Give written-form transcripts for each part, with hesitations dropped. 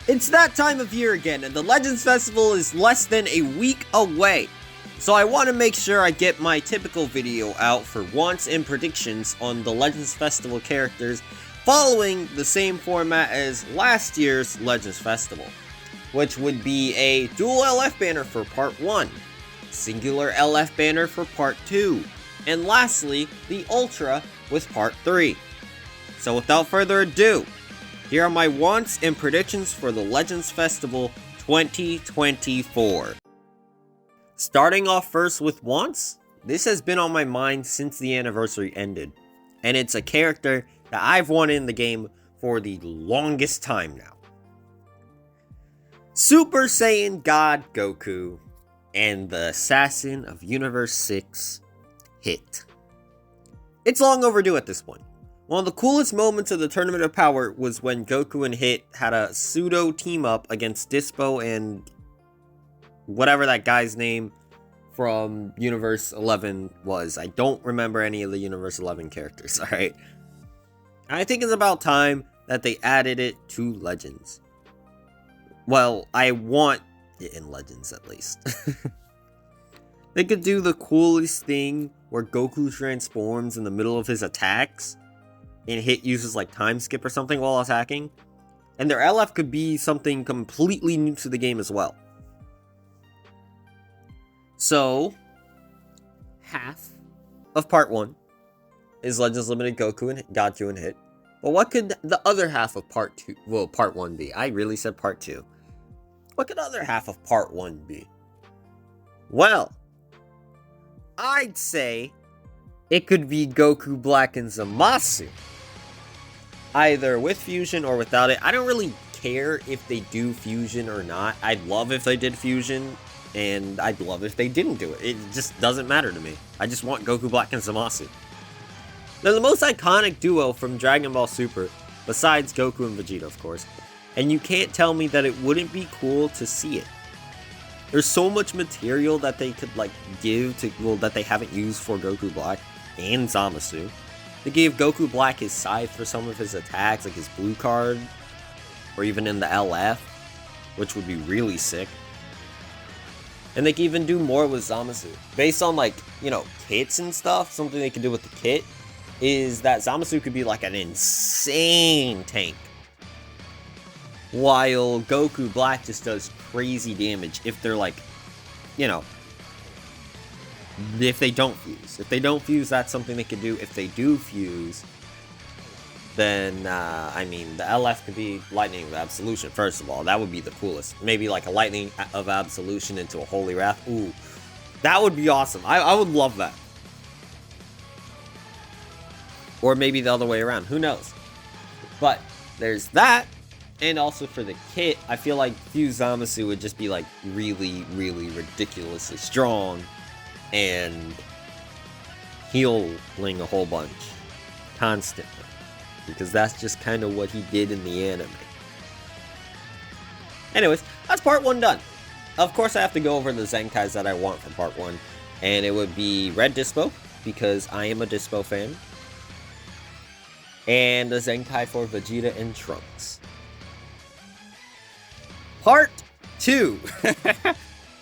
It's that time of year again, and the Legends Festival is less than a week away. So I want to make sure I get my typical video out for wants and predictions on the Legends Festival characters, following the same format as last year's Legends Festival, which would be a dual LF banner for Part 1, singular LF banner for Part 2, and lastly, the Ultra with Part 3. So without further ado, here are my wants and predictions for the Legends Festival 2024. Starting off first with wants, this has been on my mind since the anniversary ended, and it's a character that I've wanted in the game for the longest time now. Super Saiyan God Goku and the Assassin of Universe 6, Hit. It's long overdue at this point. One of the coolest moments of the Tournament of Power was when Goku and Hit had a pseudo team up against Dispo and whatever that guy's name from Universe 11 was. I don't remember any of the Universe 11 characters, alright? I think it's about time that they added it to Legends. Well, I want it in Legends at least. They could do the coolest thing where Goku transforms in the middle of his attacks and Hit uses like time skip or something while attacking. And their LF could be something completely new to the game as well. So, half of Part 1 is Legends Limited Goku and Goku and Hit. But what could the other half of Part 2, well, Part 1 be? I really said Part 2. What could the other half of Part 1 be? Well, I'd say it could be Goku Black and Zamasu. Either with fusion or without it. I don't really care if they do fusion or not. I'd love if they did fusion, and I'd love if they didn't do it. It just doesn't matter to me. I just want Goku Black and Zamasu. They're the most iconic duo from Dragon Ball Super, besides Goku and Vegeta, of course. And you can't tell me that it wouldn't be cool to see it. There's so much material that they could like give to, well, that they haven't used for Goku Black and Zamasu. They gave Goku Black his scythe for some of his attacks, like his blue card, or even in the LF, which would be really sick. And they can even do more with Zamasu. Based on like, you know, kits and stuff, something they can do with the kit is that Zamasu could be like an insane tank, while Goku Black just does crazy damage if they're like, you know, if they don't fuse. If they don't fuse, that's something they could do. If they do fuse, then, I mean, the LF could be Lightning of Absolution, first of all. That would be the coolest. Maybe like a Lightning of Absolution into a Holy Wrath. Ooh, that would be awesome. I would love that. Or maybe the other way around. Who knows? But there's that. And also for the kit, I feel like Fuse Zamasu would just be like really, really ridiculously strong and healing a whole bunch constantly, because that's just kind of what he did in the anime. Anyways, that's Part 1 done. Of course, I have to go over the Zenkais that I want for Part 1, and it would be Red Dispo, because I am a Dispo fan, and the Zenkai for Vegeta and Trunks. Part 2.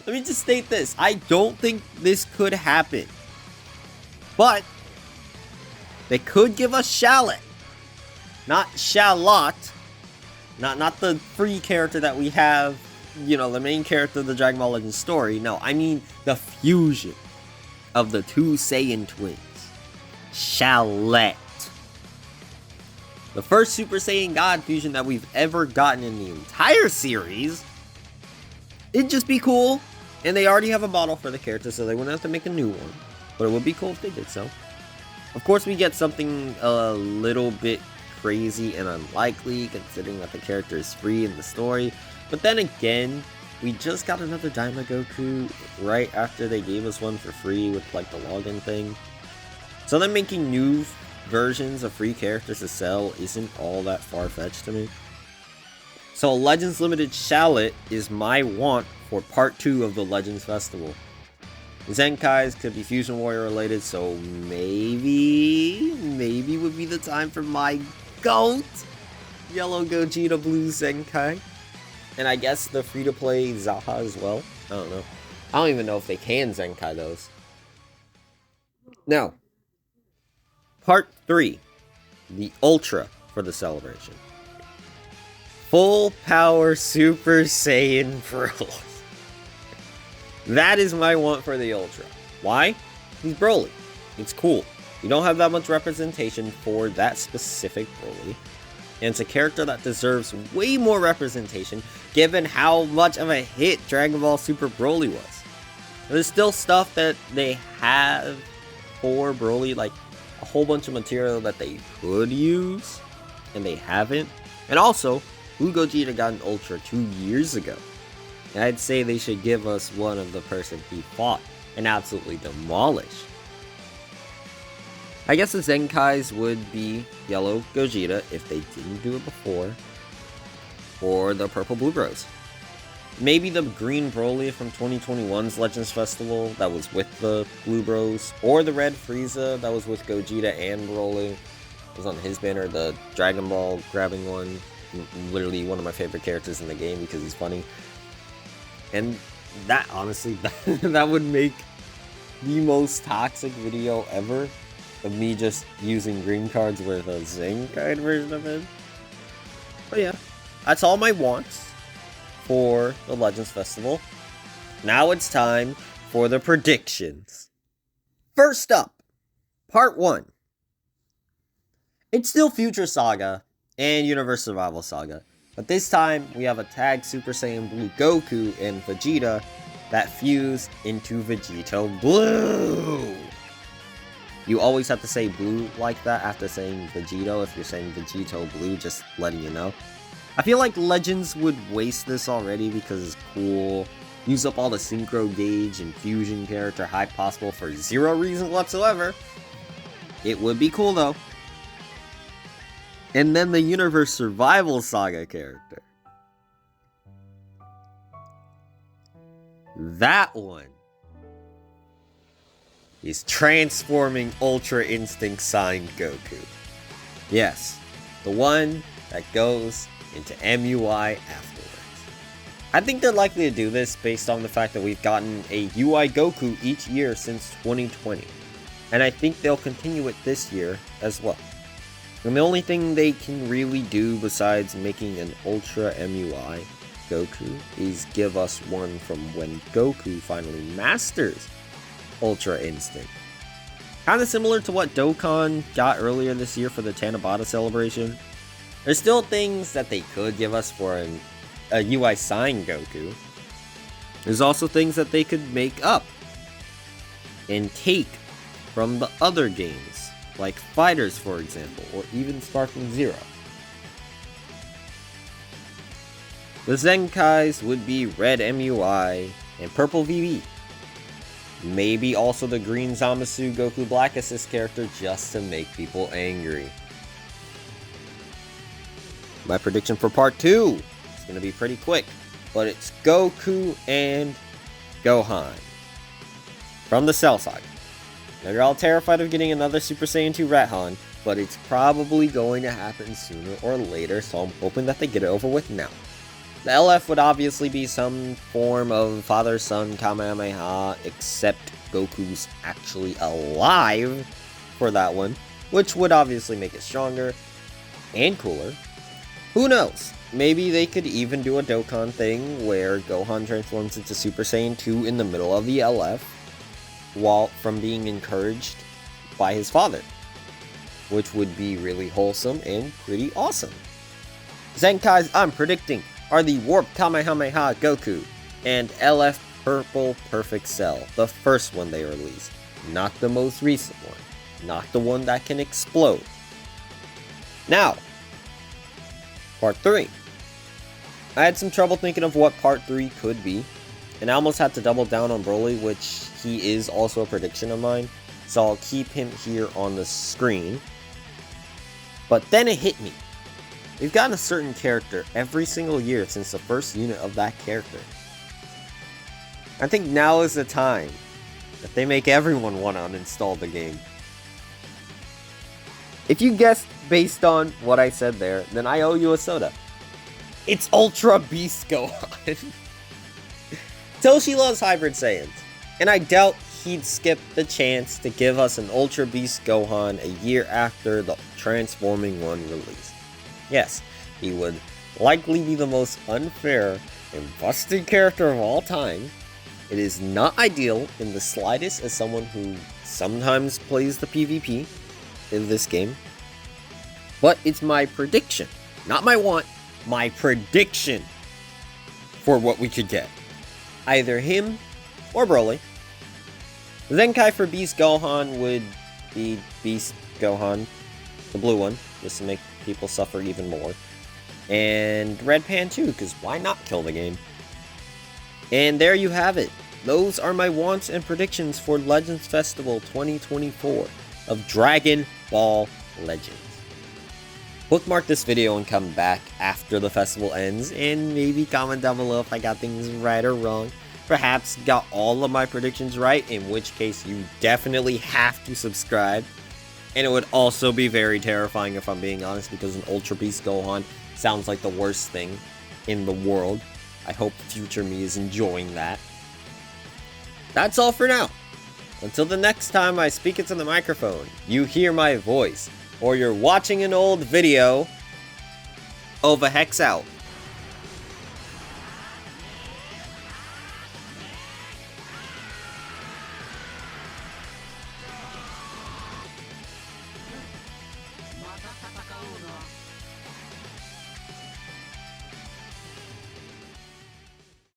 Let me just state this. I don't think this could happen. But they could give us Shallot. Not Shallot. Not the free character that we have, you know, the main character of the Dragon Ball Legends story. No, I mean the fusion of the two Saiyan twins. Shallot. The first Super Saiyan God fusion that we've ever gotten in the entire series. It'd just be cool. And they already have a model for the character, so they wouldn't have to make a new one. But it would be cool if they did so. Of course, we get something a little bit crazy and unlikely, considering that the character is free in the story. But then again, we just got another Daima Goku right after they gave us one for free with like the login thing. So them making new versions of free characters to sell isn't all that far-fetched to me. So Legends Limited Shallot is my want for Part 2 of the Legends Festival. Zenkais could be Fusion Warrior related, so maybe would be the time for my GOAT, Yellow Gogeta Blue Zenkai. And I guess the free-to-play Zaha as well. I don't know. I don't even know if they can Zenkai those. Now, part 3. The Ultra for the celebration. Full power Super Saiyan Broly. That is my want for the Ultra. Why? He's Broly. It's cool. You don't have that much representation for that specific Broly. And it's a character that deserves way more representation given how much of a hit Dragon Ball Super Broly was. There's still stuff that they have for Broly, like a whole bunch of material that they could use, and they haven't. And also, Blue Gogeta got an Ultra 2 years ago. And I'd say they should give us one of the person he fought and absolutely demolish. I guess the Zenkais would be Yellow Gogeta if they didn't do it before, or the Purple Blue Bros. Maybe the Green Broly from 2021's Legends Festival that was with the Blue Bros, or the Red Frieza that was with Gogeta and Broly. It was on his banner, the Dragon Ball grabbing one. Literally one of my favorite characters in the game because he's funny. And that, honestly, that would make the most toxic video ever of me just using green cards with a Zenkai version of it. But yeah, that's all my wants for the Legends Festival. Now it's time for the predictions. First up, part 1. It's still Future Saga and Universe Survival Saga, but this time we have a tag Super Saiyan Blue Goku and Vegeta that fuse into Vegito Blue. You always have to say blue like that after saying Vegito if you're saying Vegito Blue, just letting you know. I feel like Legends would waste this already because it's cool. Use up all the Synchro Gauge and Fusion character hype possible for zero reason whatsoever. It would be cool though. And then the Universe Survival Saga character. That one is transforming Ultra Instinct signed Goku. Yes, the one that goes into MUI afterwards. I think they're likely to do this based on the fact that we've gotten a UI Goku each year since 2020. And I think they'll continue it this year as well. And the only thing they can really do besides making an Ultra MUI Goku is give us one from when Goku finally masters Ultra Instinct. Kinda similar to what Dokkan got earlier this year for the Tanabata celebration. There's still things that they could give us for a UI sign Goku. There's also things that they could make up and take from the other games, like Fighters for example, or even Sparking Zero. The Zenkais would be Red MUI and Purple VB. Maybe also the Green Zamasu Goku Black Assist character just to make people angry. My prediction for part 2 is going to be pretty quick, but it's Goku and Gohan from the Cell Saga. Now you're all terrified of getting another Super Saiyan 2 Rathan, but it's probably going to happen sooner or later, so I'm hoping that they get it over with now. The LF would obviously be some form of father-son Kamehameha, except Goku's actually alive for that one, which would obviously make it stronger and cooler. Who knows? Maybe they could even do a Dokkan thing where Gohan transforms into Super Saiyan 2 in the middle of the LF, while from being encouraged by his father, which would be really wholesome and pretty awesome. Zenkais I'm predicting are the Warp Kamehameha Goku and LF Purple Perfect Cell, the first one they released, not the most recent one, not the one that can explode. Now, part 3. I had some trouble thinking of what part 3 could be, and I almost had to double down on Broly, which he is also a prediction of mine, so I'll keep him here on the screen. But then it hit me. We've gotten a certain character every single year since the first unit of that character. I think now is the time that they make everyone want to uninstall the game. If you guessed based on what I said there, then I owe you a soda. It's Ultra Beast Gohan. Toshi loves Hybrid Saiyans, and I doubt he'd skip the chance to give us an Ultra Beast Gohan a year after the Transforming One release. Yes, he would likely be the most unfair and busted character of all time. It is not ideal in the slightest as someone who sometimes plays the PvP in this game, but it's my prediction, not my want, my prediction for what we could get. Either him or Broly. Zenkai for Beast Gohan would be Beast Gohan, the blue one, just to make people suffer even more. And Red Pan too, because why not kill the game? And there you have it. Those are my wants and predictions for Legends Festival 2024 of Dragon Ball Legends. Bookmark this video and come back after the festival ends, and maybe comment down below if I got things right or wrong. Perhaps got all of my predictions right, in which case you definitely have to subscribe. And it would also be very terrifying if I'm being honest, because an Ultra Beast Gohan sounds like the worst thing in the world. I hope future me is enjoying that. That's all for now. Until the next time I speak into the microphone, you hear my voice, or you're watching an old video, Overhex out.